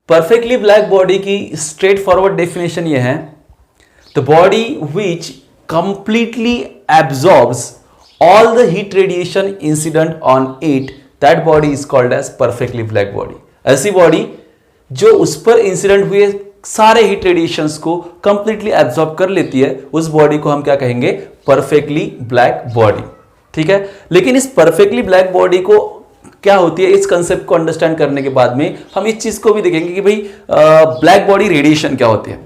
Perfectly black body की straightforward definition ये है, the body which completely absorbs all the heat radiation incident on it, that body is called as perfectly black body. ऐसी body जो उस पर incident हुए सारे heat radiations को कंप्लीटली एब्जॉर्ब कर लेती है, उस बॉडी को हम क्या कहेंगे? Perfectly black body. ठीक है, लेकिन इस परफेक्टली ब्लैक बॉडी को क्या होती है, इस कंसेप्ट को अंडरस्टैंड करने के बाद में हम इस चीज को भी देखेंगे कि भाई ब्लैक बॉडी रेडिएशन क्या होती है।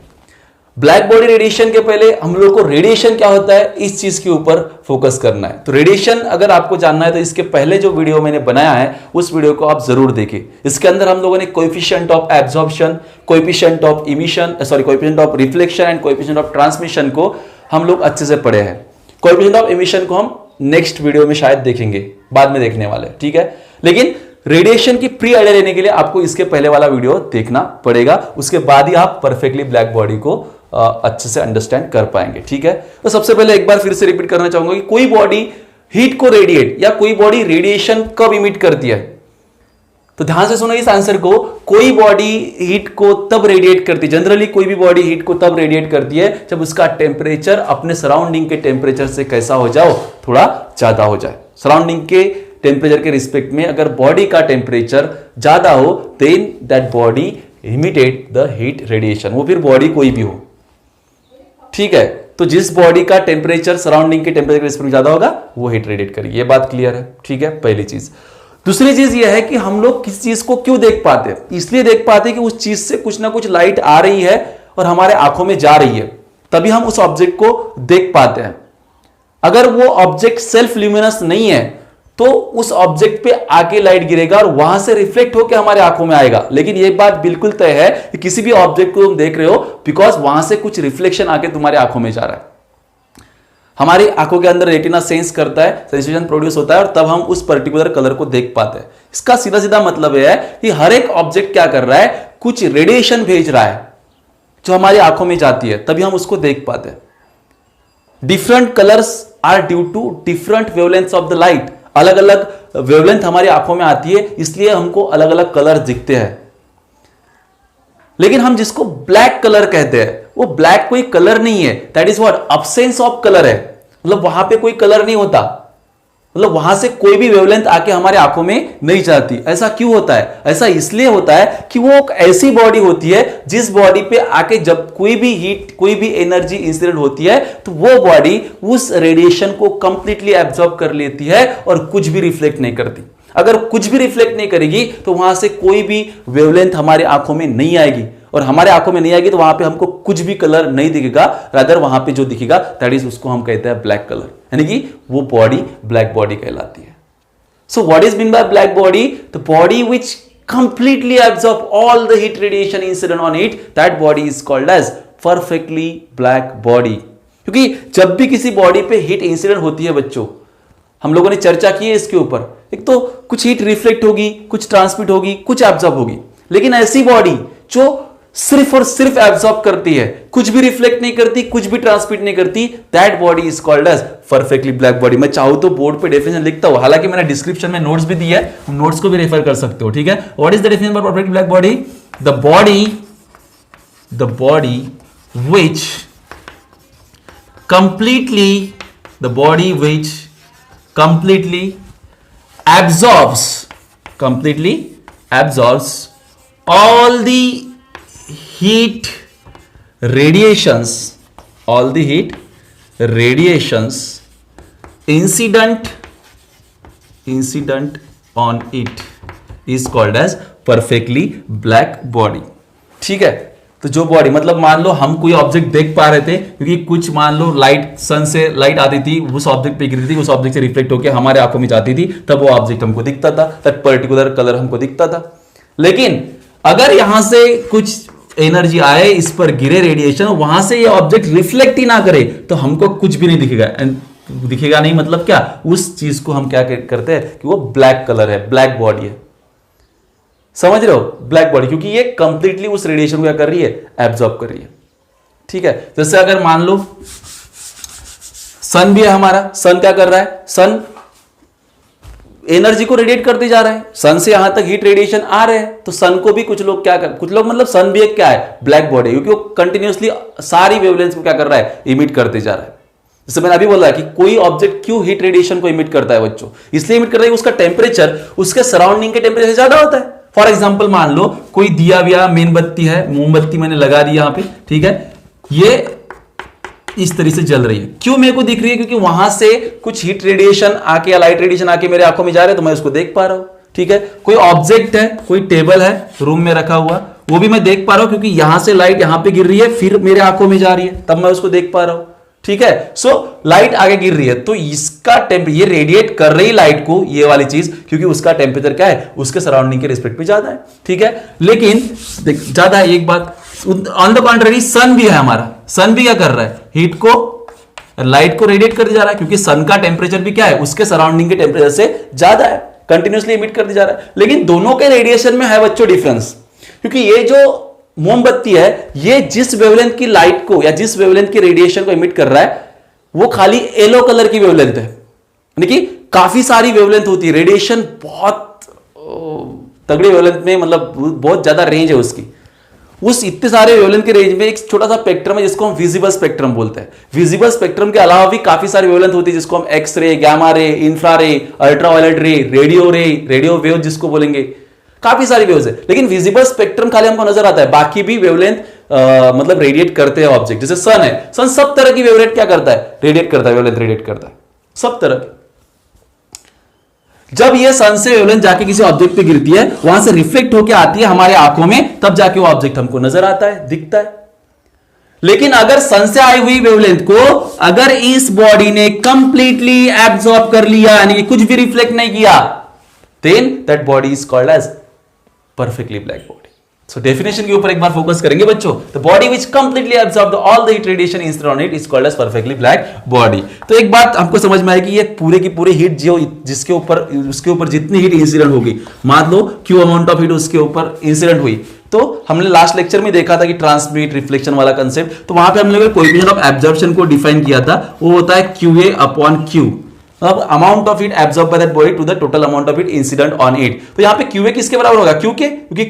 ब्लैक बॉडी रेडिएशन के पहले हम लोग को रेडिएशन क्या होता है इस चीज के ऊपर फोकस करना है। तो रेडिएशन अगर आपको जानना है तो इसके पहले जो वीडियो मैंने बनाया है उस वीडियो को आप जरूर देखिए। इसके अंदर हम लोगों ने coefficient of absorption, coefficient of emission, coefficient of reflection and coefficient of transmission को हम लोग अच्छे से पढ़े हैं। कोएफिशिएंट ऑफ इमिशन को हम नेक्स्ट वीडियो में शायद देखेंगे, बाद में देखने वाले। ठीक है, लेकिन रेडिएशन की प्री आइडिया लेने के लिए आपको इसके पहले वाला वीडियो देखना पड़ेगा, उसके बाद ही आप परफेक्टली ब्लैक बॉडी को अच्छे से अंडरस्टैंड कर पाएंगे। ठीक है, तो सबसे पहले एक बार फिर से रिपीट करना चाहूंगा कि कोई बॉडी हीट को रेडिएट या कोई बॉडी रेडिएशन कब इमिट करती है, तो ध्यान से सुनो इस आंसर को। कोई बॉडी हीट को तब रेडिएट करती है, जनरली कोई भी बॉडी हीट को तब रेडिएट करती है जब उसका टेम्परेचर अपने सराउंडिंग के टेम्परेचर से कैसा हो जाओ, थोड़ा ज्यादा हो जाए। सराउंडिंग के टेम्परेचर के रिस्पेक्ट में अगर बॉडी का टेम्परेचर ज्यादा हो, then that body imitate the heat radiation, वो फिर बॉडी कोई भी हो। ठीक है, तो जिस बॉडी का टेम्परेचर सराउंडिंग के टेम्परेचर के रिस्पेक्ट में ज्यादा होगा वो हीट रेडिएट करेगी। ये बात क्लियर है? ठीक है, पहली चीज। दूसरी चीज ये है कि हम लोग किस चीज को क्यों देख पाते हैं? इसलिए देख पाते हैं कि उस चीज से कुछ ना कुछ लाइट आ रही है और हमारे आंखों में जा रही है, तभी हम उस ऑब्जेक्ट को देख पाते हैं। अगर वो ऑब्जेक्ट सेल्फ ल्यूमिनस नहीं है तो उस ऑब्जेक्ट पे आके लाइट गिरेगा और वहां से रिफ्लेक्ट होकर हमारे आंखों में आएगा। लेकिन ये बात बिल्कुल तय है कि किसी भी ऑब्जेक्ट को तुम देख रहे हो बिकॉज वहां से कुछ रिफ्लेक्शन आके तुम्हारे आंखों में जा रहा है। हमारी आंखों के अंदर रेटिना सेंस करता है, सेंसेशन प्रोड्यूस होता है और तब हम उस पर्टिकुलर कलर को देख पाते हैं। इसका सीधा सीधा मतलब यह है कि हर एक ऑब्जेक्ट क्या कर रहा है, कुछ रेडिएशन भेज रहा है जो हमारी आंखों में जाती है, तभी हम उसको देख पाते हैं। Different colours are due to different wavelengths of the light. अलग अलग वेवलेंथ हमारी आंखों में आती है, इसलिए हमको अलग अलग कलर दिखते हैं। लेकिन हम जिसको ब्लैक कलर कहते हैं, वो ब्लैक कोई कलर नहीं है, that is what, absence of colour है। मतलब वहां पे कोई कलर नहीं होता, मतलब वहां से कोई भी वेवलेंथ आके हमारे आंखों में नहीं जाती। ऐसा क्यों होता है? ऐसा इसलिए होता है कि वो एक ऐसी बॉडी होती है जिस बॉडी पे आके जब कोई भी हीट, कोई भी एनर्जी इंसिडेंट होती है तो वो बॉडी उस रेडिएशन को कंप्लीटली एब्जॉर्ब कर लेती है और कुछ भी रिफ्लेक्ट नहीं करती। अगर कुछ भी रिफ्लेक्ट नहीं करेगी तो वहां से कोई भी वेवलेंथ हमारे आंखों में नहीं आएगी, और हमारे आंखों में नहीं आएगी तो वहां पे हमको कुछ भी कलर नहीं दिखेगा। रादर वहां पे जो दिखेगा दैट इज, उसको हम कहते हैं ब्लैक कलर, यानी कि वो बॉडी ब्लैक बॉडी कहलाती है। So what is mean by black body? The body which completely absorb all the heat radiation incident on it, that body is called as perfectly black body. क्योंकि जब भी किसी body पे heat incident होती है बच्चों, हम लोगों ने चर्चा की है इसके ऊपर, एक तो कुछ हीट रिफ्लेक्ट होगी, कुछ ट्रांसमिट होगी, कुछ एब्जॉर्ब होगी। लेकिन ऐसी बॉडी जो सिर्फ और सिर्फ एब्जॉर्ब करती है, कुछ भी रिफ्लेक्ट नहीं करती, कुछ भी ट्रांसमिट नहीं करती, that body is called as perfectly black body. मैं चाहूं तो बोर्ड पे डेफिनेशन लिखता हूं, हालांकि मैंने डिस्क्रिप्शन में नोट्स भी दिया है, नोट्स को भी रेफर कर सकते हो। ठीक है, what is the definition for perfectly black body? The body which completely absorbs all the heat radiations incident on it is called as perfectly black body। ठीक है, तो जो बॉडी, मतलब मान लो हम कोई ऑब्जेक्ट देख पा रहे थे, क्योंकि कुछ मान लो लाइट, सन से लाइट आती थी, उस ऑब्जेक्ट पे गिरती थी, उस ऑब्जेक्ट से रिफ्लेक्ट होकर हमारे आंखों में जाती थी, तब वो ऑब्जेक्ट हमको दिखता था, तब पर्टिकुलर कलर हमको दिखता था। लेकिन अगर यहां से कुछ एनर्जी आए, इस पर गिरे रेडिएशन, वहां से ये ऑब्जेक्ट रिफ्लेक्ट ही ना करे तो हमको कुछ भी नहीं दिखेगा नहीं, मतलब क्या, उस चीज को हम क्या करते हैं कि वो ब्लैक कलर है, ब्लैक बॉडी है। समझ रहे हो? ब्लैक बॉडी, क्योंकि ये कंप्लीटली उस रेडिएशन को क्या कर रही है, एब्जॉर्ब कर रही है। ठीक है, जैसे अगर मान लो सन भी है हमारा, सन क्या कर रहा है, सन एनर्जी को रेडिएट करते जा रहा है। सन से यहां तक हीट रेडिएशन आ रहे हैं, तो सन को भी कुछ लोग क्या कर, कुछ लोग मतलब सन भी एक क्या है, ब्लैक बॉडी, क्योंकि वो कंटिन्यूअसली सारी वेवलेंथ को क्या कर रहा है, इमिट करते जा रहा है। जैसे मैंने अभी बोला कि कोई ऑब्जेक्ट क्यों हीट रेडिएशन को इमिट करता है बच्चों, इसलिए इमिट करता है कि उसका टेम्परेचर उसके सराउंडिंग के टेम्परेचर से ज्यादा होता है। फॉर एग्जाम्पल मान लो कोई दिया विया मेनबत्ती है, मोमबत्ती मैंने लगा दी यहां पे, ठीक है, ये इस तरह से जल रही है, क्यों मेरे को दिख रही है, क्योंकि वहां से कुछ हीट रेडिएशन आके या लाइट रेडिएशन आके मेरे आंखों में जा रहे हैं, तो मैं उसको देख पा रहा हूं, ठीक है। कोई ऑब्जेक्ट है, कोई टेबल है रूम में रखा हुआ, वो भी मैं देख पा रहा हूं, क्योंकि यहां से लाइट यहां पे गिर रही है, फिर मेरे आंखों में जा रही है, तब मैं उसको देख पा रहा हूं, ठीक है। सो लाइट आगे गिर रही है, तो इसका ये रेडिएट कर रही लाइट को, ये वाली चीज, क्योंकि उसका टेम्परेचर क्या है, उसके सराउंडिंग के रिस्पेक्ट में ज्यादा है, ठीक है। लेकिन ज्यादा है एक बात, ऑन द कॉन्ट्ररी सन भी है हमारा, सन भी क्या कर रहा है, हीट को, लाइट को रेडिएट कर जा रहा है, क्योंकि सन का टेम्परेचर भी क्या है, उसके सराउंडिंग के टेम्परेचर से ज्यादा है, कंटिन्यूअसली इमिट कर जा रहा है। लेकिन दोनों के रेडिएशन में है बच्चों डिफरेंस, क्योंकि ये जो मोमबत्ती है, ये जिस वेवलेंथ की लाइट को या जिस वेवलेंथ की रेडिएशन को इमिट कर रहा है, वो खाली येलो कलर की वेवलेंथ है, यानी कि काफी सारी वेवलेंथ होती है, रेडिएशन बहुत तगड़ी वेवलेंथ में, मतलब बहुत ज्यादा रेंज है उसकी। उस इतने सारे वेवलेंथ के रेंज में एक छोटा सा स्पेक्ट्रम है जिसको हम विजिबल स्पेक्ट्रम बोलते हैं। विजिबल स्पेक्ट्रम के अलावा भी काफी सारी वेवलेंथ होती है, जिसको हम X ray, gamma ray, infra रे, अल्ट्रावायलेट रे, रेडियो वेव जिसको बोलेंगे, काफी सारी वेव्स है। लेकिन विजिबल स्पेक्ट्रम खाली हमको नजर आता है, बाकी भी वेवलेंथ मतलब रेडिएट करते हैं ऑब्जेक्ट। जैसे सन है, सन सब तरह की वेवलेंथ क्या करता है, रेडिएट करता है, वेवलेंथ रेडिएट करता है सब तरह की। जब ये सन से वेवलेंथ जाके किसी ऑब्जेक्ट पे गिरती है, वहां से रिफ्लेक्ट होकर आती है हमारे आंखों में, तब जाके वो ऑब्जेक्ट हमको नजर आता है, दिखता है। लेकिन अगर सन से आई हुई वेवलेंथ को अगर इस बॉडी ने कंप्लीटली एब्सॉर्ब कर लिया, यानी कि कुछ भी रिफ्लेक्ट नहीं किया, then that body is called as perfectly black body. So definition के ऊपर एक बार फोकस करेंगे बच्चों। The body which completely absorb all the heat radiation instead on it is called as perfectly black body. तो एक बात हमको समझ में आएगी, ये पूरे की पूरे हीट जो जिसके ऊपर उसके ऊपर जितनी हीट इंसिडेंट होगी, मान लो क्यू अमाउंट ऑफ हीट उसके ऊपर इंसिडेंट हुई, तो हमने लास्ट लेक्चर में देखा था कि ट्रांसमिट रिफ्लेक्शन वाला कंसेप्ट, तो वहां पे हम लोगों ने कोएफिशिएंट ऑफ एब्जॉर्प्शन को डिफाइन किया था, वो होता है QA अपॉन Q, अब amount of heat absorb by that body to the total amount of heat incident on it. तो यहां पे QA किसके बराबर होगा, Q के, क्योंकि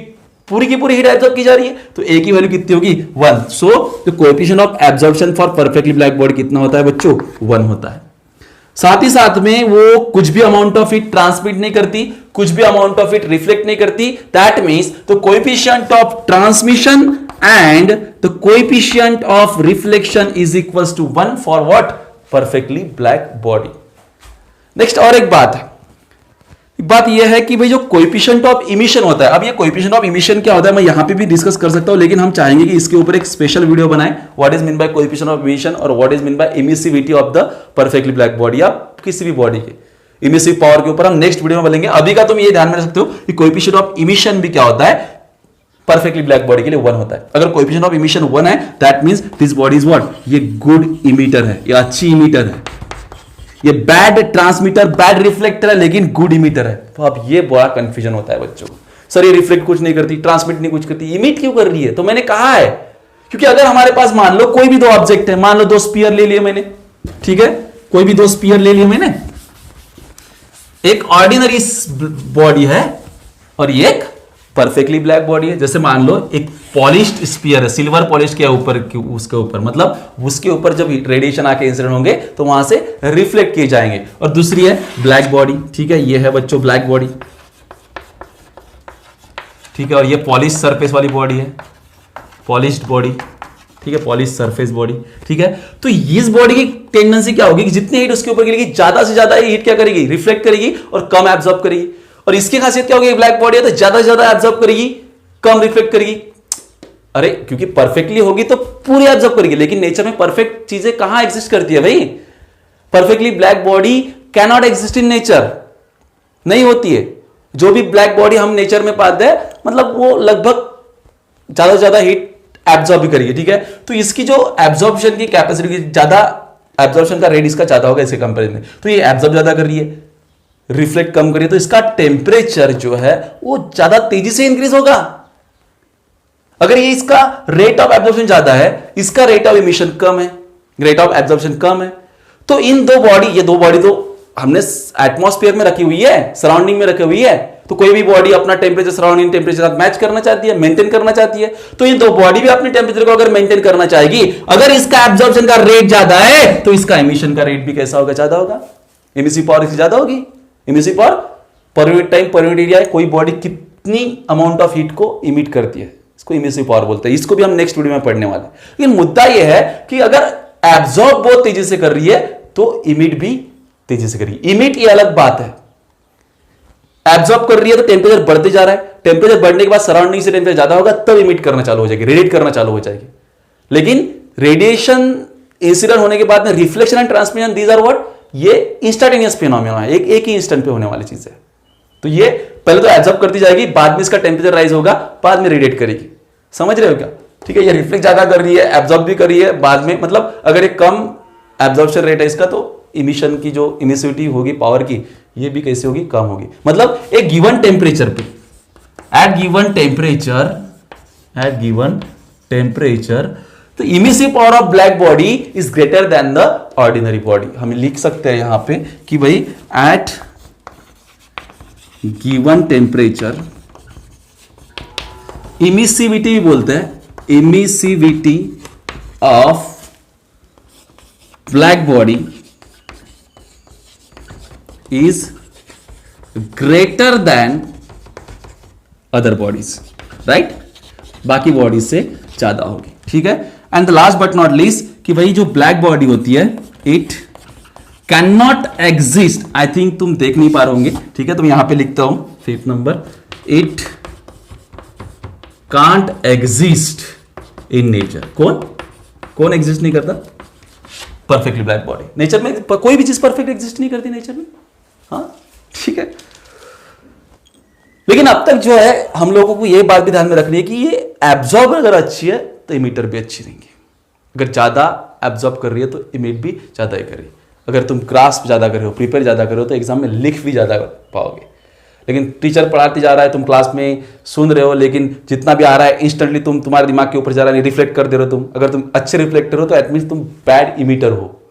पूरी की पूरी हीट एब्सॉर्ब की जा रही है, तो A की वैल्यू कितनी होगी 1। So the coefficient of absorption for perfectly black body कितना होता है बच्चों, 1 होता है। साथ ही साथ में वो कुछ भी अमाउंट ऑफ हीट ट्रांसमिट नहीं करती, कुछ भी अमाउंट ऑफ हीट रिफ्लेक्ट नहीं करती। That means the coefficient of transmission and the coefficient of reflection is equals to 1 for what, perfectly black body. Next और एक बात यह है कि भाई जो कोएफिशिएंट ऑफ इमिशन होता है, अब ये कोएफिशिएंट ऑफ इमिशन क्या होता है मैं यहां पे भी डिस्कस कर सकता हूं, लेकिन हम चाहेंगे कि इसके ऊपर एक स्पेशल वीडियो बनाएं, what is mean by coefficient of emission और what is mean by emissivity of the perfectly black body, या किसी भी बॉडी के इमिसिव पावर के ऊपर हम नेक्स्ट वीडियो में बोलेंगे। अभी का तुम ये ध्यान में रख सकते हो कि कोएफिशिएंट ऑफ इमिशन भी क्या होता है, परफेक्टली ब्लैक बॉडी के लिए 1 होता है। अगर कोएफिशिएंट ऑफ इमिशन 1 है, that means this body is what, ये गुड इमिटर है, ये अच्छी इमिटर है। ये बैड ट्रांसमीटर, बैड रिफ्लेक्टर है, लेकिन गुड इमिटर है। तो अब ये बड़ा कंफ्यूजन होता है बच्चों को, सर ये रिफ्लेक्ट कुछ नहीं करती, ट्रांसमिट नहीं कुछ करती, इमिट क्यों कर रही है? तो मैंने कहा है क्योंकि अगर हमारे पास मान लो कोई भी दो ऑब्जेक्ट है, मान लो 2 स्पीयर ले लिए मैंने, ठीक है, कोई भी 2 स्पीयर ले लिए मैंने, एक ऑर्डिनरी बॉडी है और ये एक परफेक्टली ब्लैक बॉडी है। जैसे मान लो एक पॉलिश्ड स्फीयर है, सिल्वर पॉलिश किया ऊपर, उसके ऊपर मतलब उसके ऊपर जब रेडिएशन आके इंसिडेंट होंगे तो वहां से रिफ्लेक्ट किए जाएंगे, और दूसरी है ब्लैक बॉडी, ठीक है, ये है बच्चों ब्लैक बॉडी, ठीक है, और ये पॉलिश सरफेस वाली बॉडी है, पॉलिश्ड बॉडी, ठीक है, पॉलिश सरफेस बॉडी, ठीक है। तो इस बॉडी की टेंडेंसी क्या होगी कि जितनी हीट उसके ऊपर गिरेगी, ज्यादा से ज्यादा हीट क्या करेगी, रिफ्लेक्ट करेगी और कम एब्जॉर्ब करेगी। और इसकी खासियत क्या होगी, ब्लैक बॉडी है तो ज्यादा से ज्यादा एब्जॉर्ब करेगी, कम रिफ्लेक्ट करेगी। अरे क्योंकि परफेक्टली होगी तो पूरी एब्जॉर्ब करेगी, लेकिन नेचर में परफेक्ट चीजें कहां एग्जिस्ट करती है भाई, perfectly black body can not exist in nature, नहीं होती है। जो भी ब्लैक बॉडी हम नेचर में पाते हैं, मतलब वो लगभग ज्यादा से ज्यादा हीट एब्जॉर्ब भी करेगी, ठीक है। तो इसकी जो एब्जॉर्प्शन की कैपेसिटी, ज्यादा एब्जॉर्प्शन का रेट इसका ज्यादा होगा इसके कंपेरिजन में, तो ये एब्जॉर्ब ज्यादा कर रही है, रिफ्लेक्ट कम करिए, तो इसका टेम्परेचर जो है वो ज्यादा तेजी से इंक्रीज होगा। अगर ये इसका रेट ऑफ एब्जॉर्प्शन ज्यादा है, इसका रेट ऑफ इमिशन कम है, रेट ऑफ एब्जॉर्प्शन कम है, तो इन दो बॉडी, ये दो बॉडी तो हमने एटमॉस्फेयर में रखी हुई है, सराउंडिंग में रखी हुई है, तो कोई भी बॉडी अपना टेम्परेचर सराउंडिंग टेम्परेचर साथ मैच करना चाहती है, मेंटेन करना चाहती है। तो ये दो बॉडी भी अपने टेम्परेचर को अगर मेंटेन करना चाहेगी, अगर इसका एब्जॉर्प्शन का रेट ज्यादा है तो इसका एमिशन का रेट भी कैसा होगा, ज्यादा होगा। एमिसिव पावर इसकी ज्यादा होगी। Emissive power per unit time per unit area है, कोई बॉडी कितनी अमाउंट ऑफ हीट को इमिट करती है, इसको एमिसिव पावर बोलते हैं। इसको भी हम नेक्स्ट वीडियो में पढ़ने वाले हैं। लेकिन मुद्दा यह है कि अगर एब्जॉर्ब बहुत तेजी से कर रही है तो इमिट भी तेजी से करेगी। इमिट ये अलग बात है, एब्जॉर्ब कर रही है तो टेम्परेचर बढ़ते जा रहा है, टेम्परेचर बढ़ने के बाद सराउंडिंग से टेम्परेचर ज्यादा होगा तब इमिट करना चालू हो जाएगी, रेडिएट करना चालू हो जाएगी। लेकिन रेडिएशन इंसिडेंट होने के बाद में reflection and transmission, these are what, ये इंस्टेंटेनियस फिनोमेना है, एक ही इंस्टेंट पे होने वाली चीज है। तो ये पहले तो एब्जॉर्ब करती जाएगी, बाद में इसका टेम्परेचर राइज होगा, बाद में रेडिएट करेगी। समझ रहे हो क्या? ठीक है, ये रिफ्लेक्ट ज्यादा कर रही है, एब्जॉर्ब भी कर रही है, बाद में मतलब अगर एक कम एब्जॉर्प्शन रेट है इसका, तो इमिशन की जो इमिसिविटी होगी पावर की, ये भी कैसे होगी, कम होगी। मतलब एक गिवन टेम्परेचर पे, एट गिवन टेम्परेचर तो emissive power of black body is greater than the ordinary body. हम लिख सकते हैं यहां पे कि भाई एट गिवन टेम्परेचर, इमिसिविटी भी बोलते हैं, emissivity of black body is greater than other bodies, right? बाकी बॉडीज से ज्यादा होगी। ठीक है, and the last but not least कि भाई जो ब्लैक बॉडी होती है, it can not exist, I think तुम देख नहीं पा रहे होंगे, ठीक है, तो मैं यहां पे लिखता हूं 5th number, it can't exist in nature. कौन एग्जिस्ट नहीं करता? Perfectly black body. नेचर में कोई भी चीज परफेक्ट एग्जिस्ट नहीं करती नेचर में, हाँ ठीक है। लेकिन अब तक जो है हम लोगों को यह बात भी ध्यान में रखनी है कि ये एब्जॉर्ब अगर अच्छी है तो इमीटर भी अच्छी रहेंगी। अगर ज्यादा एब्जॉर्ब कर रही है तो इमिट भी ज्यादा ही करेगी। अगर तुम ग्रास्प ज्यादा कर रहे हो, प्रिपेयर ज्यादा कर रहे हो, तो एग्जाम में लिख भी ज्यादा कर पाओगे। लेकिन टीचर पढ़ाते जा रहा है, तुम क्लास में सुन रहे हो, लेकिन जितना भी आ रहा है इंस्टेंटली तुम्हारे दिमाग के ऊपर जा रहा है, रिफ्लेक्ट कर दे रहे हो तुम। अगर तुम अच्छे रिफ्लेक्टर हो तो एट मीन्स तुम बैड इमिटर हो,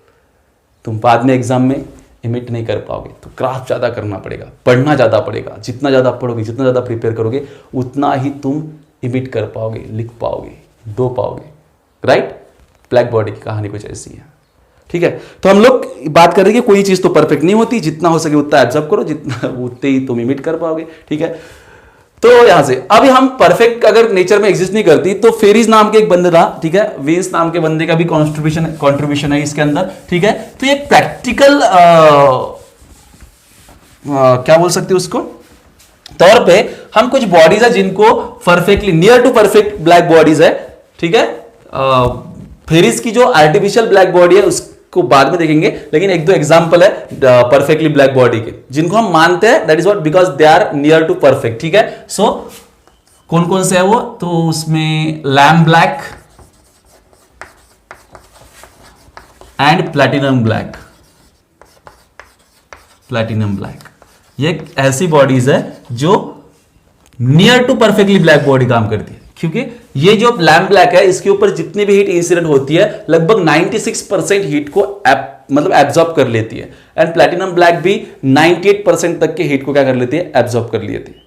तुम बाद में एग्जाम में इमिट नहीं कर पाओगे। तो ग्राफ ज़्यादा करना पड़ेगा, पढ़ना ज़्यादा पड़ेगा। जितना ज़्यादा पढ़ोगे, जितना ज़्यादा प्रिपेयर करोगे, उतना ही तुम इमिट कर पाओगे, लिख पाओगे, दो पाओगे। राइट? ब्लैक बॉडी की कहानी कुछ ऐसी है। ठीक है, तो हम लोग बात कर रहे हैं कि कोई चीज़ तो परफेक्ट नहीं होती, जितना हो सके उतना एब्जॉर्ब करो, जितना उतने ही तुम इमिट कर पाओगे। ठीक है, तो यहां से अभी हम परफेक्ट अगर नेचर में एग्जिस्ट नहीं करती तो फेरिस नाम के एक बंदे था, ठीक है, वीन्स नाम के बंदे का भी कॉन्ट्रीब्यूशन है इसके अंदर। ठीक है, तो ये प्रैक्टिकल क्या बोल सकते हैं उसको तौर पे, हम कुछ बॉडीज है जिनको perfectly near to perfect black bodies है। ठीक है, फेरिस की जो आर्टिफिशियल ब्लैक बॉडी है उसको बाद में देखेंगे, लेकिन एक दो एग्जांपल है परफेक्टली ब्लैक बॉडी के जिनको हम मानते हैं, that is what, because they are near to perfect. ठीक है, सो कौन कौन से है वो, तो उसमें lamp black and platinum black. Platinum black ये ऐसी बॉडीज है जो near to perfectly black body काम करती है, क्योंकि ये जो लैम्प ब्लैक है इसके ऊपर जितनी भी हीट इंसिडेंट होती है लगभग 96% हीट को मतलब एब्जॉर्ब कर लेती है। एंड प्लैटिनम ब्लैक भी 98% तक के हीट को क्या कर लेती है, एब्जॉर्ब कर लेती है।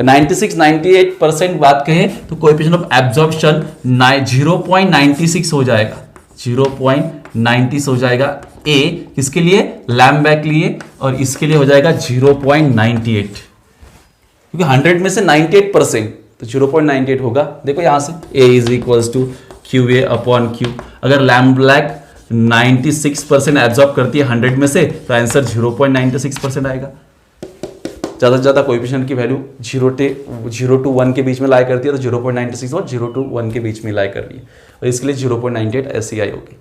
96-98% बात कहें तो कोएफिशिएंट ऑफ एब्जॉर्प्शन 0.96 हो जाएगा, 0.96 हो जाएगा। ए किसके लिए, लैम्प ब्लैक के लिए, और इसके लिए हो जाएगा 0.98, क्योंकि 100 में से 98%, तो 0.98 होगा। देखो यहां से A is equals to QA upon Q। अगर लैम्प ब्लैक 96% एब्जॉर्ब करती है 100 में से, तो आंसर 0.96% आएगा। ज्यादा से ज्यादा कोएफिशिएंट की वैल्यू 0 to 1 के बीच में लाई करती है, तो 0.96 और 0 to 1 के बीच में लाई कर रही है, और इसके लिए 0.98 ऐसी आई होगी।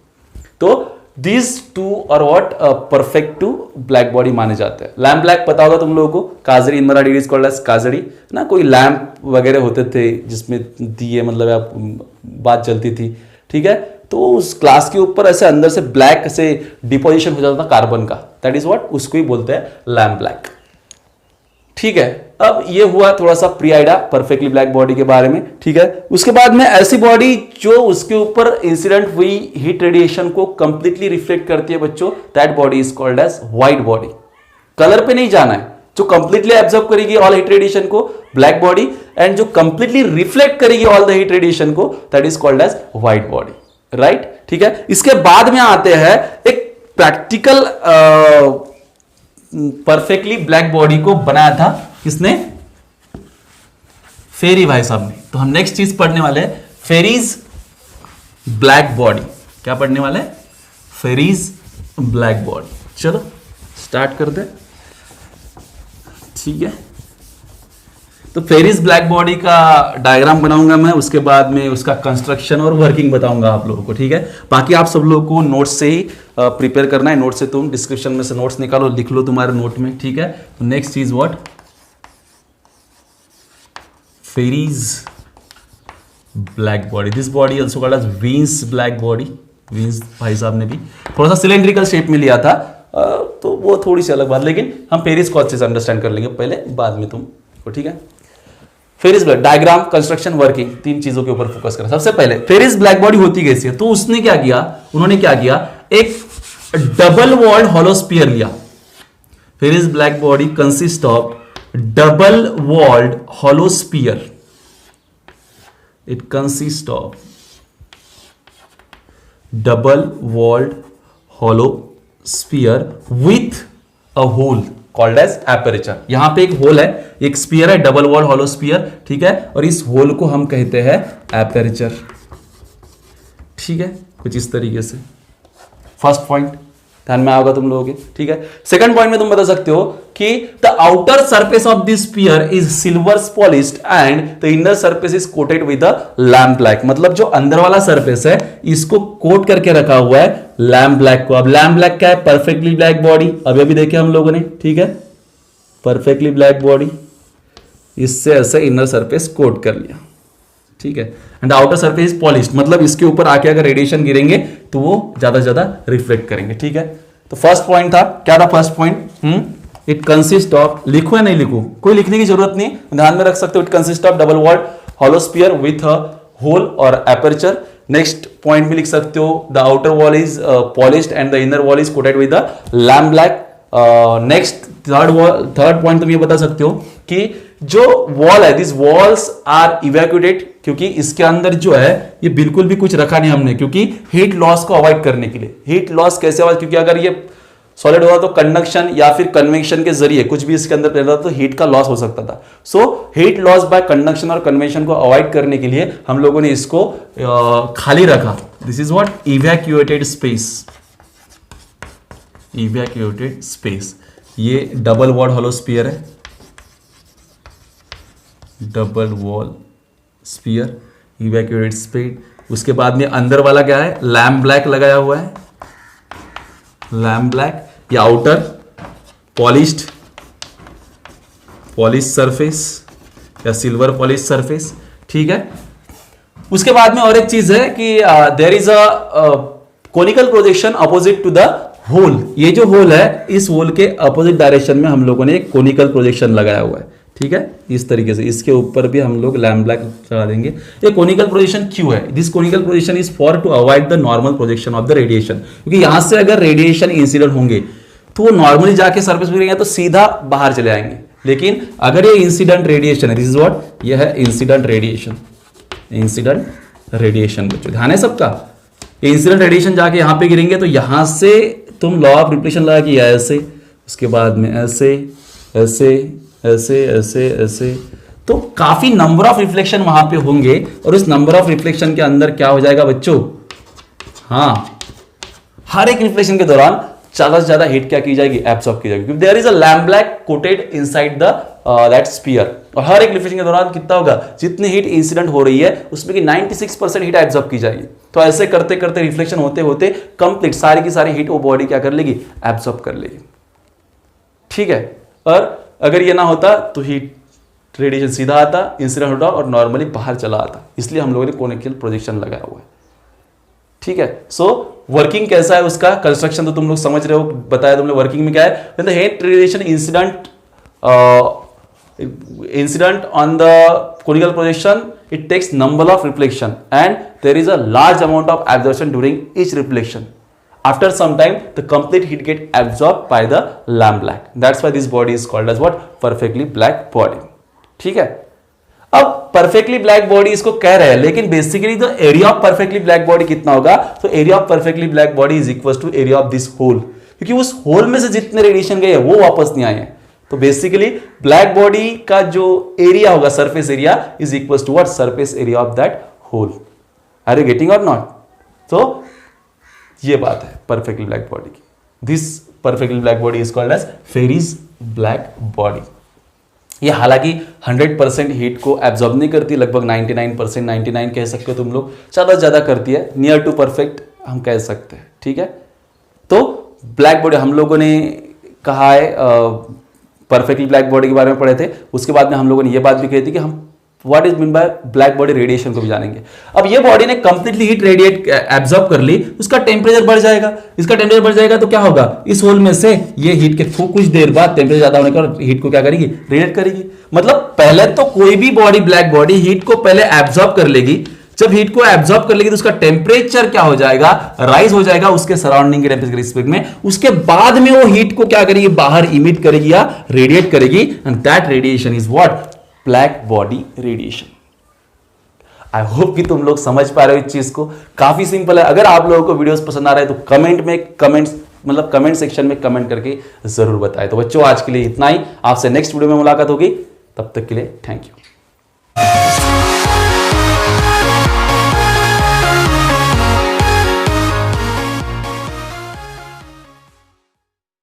तो These two are what perfect to black body माने जाते हैं। लैम्प ब्लैक पता होगा तुम लोगों को, काजड़ी इन मराठी इज कॉल्ड एज काजड़ी ना। कोई लैम्प वगैरह होते थे जिसमें दिए मतलब बात जलती थी। ठीक है, तो उस ग्लास के ऊपर ऐसे अंदर से ब्लैक से डिपोजिशन हो जाता था कार्बन का, दैट इज व्हाट, उसको ही बोलते हैं लैम्प ब्लैक। ठीक है, अब ये हुआ थोड़ा सा pre idea perfectly black body के बारे में। ठीक है, उसके बाद में ऐसी बॉडी जो उसके ऊपर इंसिडेंट हुई हीट रेडिएशन को कंप्लीटली रिफ्लेक्ट करती है बच्चों, that body is called as white body. Colour पे नहीं जाना है, जो कंप्लीटली एब्जॉर्ब करेगी ऑल हीट रेडिएशन को, ब्लैक बॉडी, एंड जो कंप्लीटली रिफ्लेक्ट करेगी ऑल द हीट रेडिएशन को, that is called as white body, right. ठीक है, इसके बाद में आते हैं एक प्रैक्टिकल परफेक्टली ब्लैक बॉडी को बनाया था किसने? फेरी भाई साहब ने। तो हम नेक्स्ट चीज पढ़ने वाले हैं फेरीज ब्लैक बॉडी। क्या पढ़ने वाले हैं? Fery's black body. चलो स्टार्ट कर दे। ठीक है, तो फेरीज ब्लैक बॉडी का डायग्राम बनाऊंगा मैं, उसके बाद में उसका कंस्ट्रक्शन और वर्किंग बताऊंगा आप लोगों को। ठीक है, बाकी आप सब लोगों को नोट्स से ही प्रिपेयर करना है। नोट से तुम डिस्क्रिप्शन में से नोट्स निकालो, लिख लो तुम्हारे नोट में। ठीक है, तो नेक्स्ट चीज what? Fery's black body. This body also called as Wien's black body. Wien's भाई साहब ने भी थोड़ा सा सिलेंड्रिकल शेप में लिया था, तो वो थोड़ी सी अलग बात, लेकिन हम फेरीज को अच्छे से अंडरस्टैंड कर लेंगे पहले, बाद में तुम। ठीक है, Fery's black diagram, construction, working, तीन चीजों के ऊपर फोकस करें। सबसे पहले फेरीज ब्लैक बॉडी होती कैसी है? तो उसने क्या किया, उन्होंने क्या किया, एक डबल वॉल्ड हॉलो स्फीयर लिया। Fery's black body consist of double walled hollow sphere. It consist of double walled hollow sphere with a hole called as aperture. यहां पे एक होल है, एक स्फीयर है, डबल वॉल हॉलो स्फीयर। ठीक है, और इस होल को हम कहते हैं एपरेचर। ठीक है, कुछ इस तरीके से। फर्स्ट पॉइंट ध्यान में आएगा तुम लोगों के। ठीक है, सेकंड पॉइंट में तुम बता सकते हो कि the outer surface of this sphere is silver polished and the inner surface is coated with a lamp black. मतलब जो अंदर वाला सरफेस है इसको कोट करके रखा हुआ है लैम्प ब्लैक को। अब लैम्प ब्लैक क्या है? Perfectly black body. अभी देखे हम लोगों ने। ठीक है, परफेक्टली ब्लैक बॉडी, इससे ऐसे इनर सरफेस कोट कर लिया। ठीक है, and outer surface is polished, मतलब इसके ऊपर आके अगर रेडिएशन गिरेंगे तो वो ज्यादा से ज्यादा रिफ्लेक्ट करेंगे। ठीक है, तो फर्स्ट पॉइंट था, क्या था first point? It consist of, लिखो या नहीं लिखो, कोई लिखने की जरूरत नहीं, ध्यान में रख सकते हो। It consist of double walled hollow sphere with a hole और एपर्चर। नेक्स्ट पॉइंट में लिख सकते हो the outer wall is polished and the inner wall is coated with a lamp black. Next third point तुम ये बता सकते हो कि जो वॉल है, दिस वॉल्स आर इवैक्यूएटेड, क्योंकि इसके अंदर जो है ये बिल्कुल भी कुछ रखा नहीं हमने, क्योंकि हीट लॉस को अवॉइड करने के लिए। हीट लॉस कैसे अवॉइड? क्योंकि अगर ये सॉलिड होगा तो कंडक्शन या फिर कन्वेक्शन के जरिए कुछ भी इसके अंदर रहता तो हीट का लॉस हो सकता था। So heat loss by conduction और कन्वेक्शन को अवॉइड करने के लिए हम लोगों ने इसको खाली रखा। This is what? Evacuated space. Evacuated space. ये डबल वॉल हॉलो स्फीयर है, double wall sphere, evacuated space. उसके बाद में अंदर वाला क्या है? लैम्प ब्लैक लगाया हुआ है, लैम्प ब्लैक। या आउटर पॉलिश्ड सरफेस या सिल्वर पॉलिश सरफेस। ठीक है, उसके बाद में और एक चीज है कि there is a conical projection opposite to the hole. ये जो होल है, इस होल के अपोजिट डायरेक्शन में हम लोगों ने एक कोनिकल प्रोजेक्शन लगाया हुआ है। ठीक है, इस तरीके से इसके ऊपर भी हम लोग लैम्प ब्लैक लगा देंगे। ये कोनिकल प्रोजेक्शन क्यों है? This conical projection is for to avoid the normal projection of the radiation, क्योंकि यहां से अगर रेडिएशन इंसिडेंट होंगे तो वो नॉर्मली जाके सरफेस पे गिरेंगे तो सीधा बाहर चले आएंगे। लेकिन अगर ये इंसिडेंट रेडिएशन है, दिस इज व्हाट? ये है इंसिडेंट रेडिएशन। इंसिडेंट रेडिएशन बच्चों ध्यान है सबका। इंसिडेंट रेडिएशन जाके यहां पे गिरेंगे तो यहां से तुम लॉ ऑफ रिफ्लेक्शन लगा कि ऐसे, उसके बाद में ऐसे ऐसे ऐसे ऐसे ऐसे, तो काफी नंबर ऑफ रिफ्लेक्शन वहां पे होंगे। और इस नंबर ऑफ रिफ्लेक्शन के अंदर क्या हो जाएगा बच्चों? हाँ, हर एक रिफ्लेक्शन के दौरान ज्यादा से ज्यादा हीट क्या की जाएगी? एब्सॉर्ब की जाएगी, क्योंकि there is a lamp black coated inside the that sphere. और हर एक रिफ्लेक्शन के दौरान कितना होगा? जितनी हीट इंसिडेंट हो रही है उसमें की 96% हीट एब्सॉर्ब की जाएगी। तो ऐसे करते करते रिफ्लेक्शन होते होते कंप्लीट सारी की सारी हीट वो बॉडी क्या कर लेगी? एब्सॉर्ब कर लेगी। ठीक है, और अगर ये ना होता तो हीट रेडिएशन सीधा आता, इंसिडेंट होता और नॉर्मली बाहर चला आता। इसलिए हम लोगों ने कोनिकल प्रोजेक्शन लगाया हुआ है। ठीक है, सो वर्किंग कैसा है उसका? कंस्ट्रक्शन तो तुम लोग समझ रहे हो, बताया तुमने वर्किंग में क्या है। Heat radiation incident incident on the conical projection, it takes number of reflection and there is a large amount of absorption during each reflection. After some time, the complete heat get absorbed by the lamp black. That's why this body is called as what? Perfectly black body. ठीक है? अब perfectly black body इसको कह रहे हैं, लेकिन basically the area of perfectly black body कितना होगा? तो area of perfectly black body is equals to area of this hole. क्योंकि उस होल में से जितने रेडिएशन गए वो वापस नहीं आए हैं. तो बेसिकली ब्लैक बॉडी का जो एरिया होगा, surface area, is equal to what? Surface area of that hole. Are you getting or not? तो ये बात है परफेक्टली ब्लैक बॉडी की. This perfectly black body is called as Ferry's black body. ये हालांकि 100% हीट को absorb नहीं करती, लगभग 99%, 99 कह सकते हो तुम लोग, ज्यादा करती है, नियर टू परफेक्ट हम कह सकते हैं. ठीक है, तो ब्लैक बॉडी हम लोगों ने कहा है, परफेक्टली ब्लैक बॉडी के बारे में पढ़े थे. उसके बाद में हम लोगों ने ये बात भी कही थी कि हम what is mean by black body radiation को भी जानेंगे. अब ये बॉडी ने कंप्लीटली हीट रेडिएट एब्जॉर्ब कर ली, उसका टेम्परेचर बढ़ जाएगा. इसका टेम्परेचर बढ़ जाएगा तो क्या होगा? इस होल में से ये हीट के कुछ देर बाद टेम्परेचर ज्यादा होने पर हीट को क्या करेगी? रेडिएट करेगी. मतलब पहले तो कोई भी बॉडी, ब्लैक बॉडी, हीट को पहले एब्जॉर्ब कर लेगी. जब हीट को एब्जॉर्ब कर लेगी तो उसका टेम्परेचर क्या हो जाएगा? राइज हो जाएगा उसके सराउंडिंग के टेम्परेचर के रिस्पेक्ट में. उसके बाद में वो हीट को क्या करेगी? बाहर इमिट करेगी या रेडिएट करेगी. And that radiation is what? Black body radiation. I hope कि तुम लोग समझ पा रहे हो इस चीज को. काफी सिंपल है. अगर आप लोगों को वीडियोस पसंद आ रहे हैं तो कमेंट सेक्शन में कमेंट करके जरूर बताएं. तो बच्चों आज के लिए इतना ही. आपसे नेक्स्ट वीडियो में मुलाकात होगी. तब तक के लिए थैंक यू.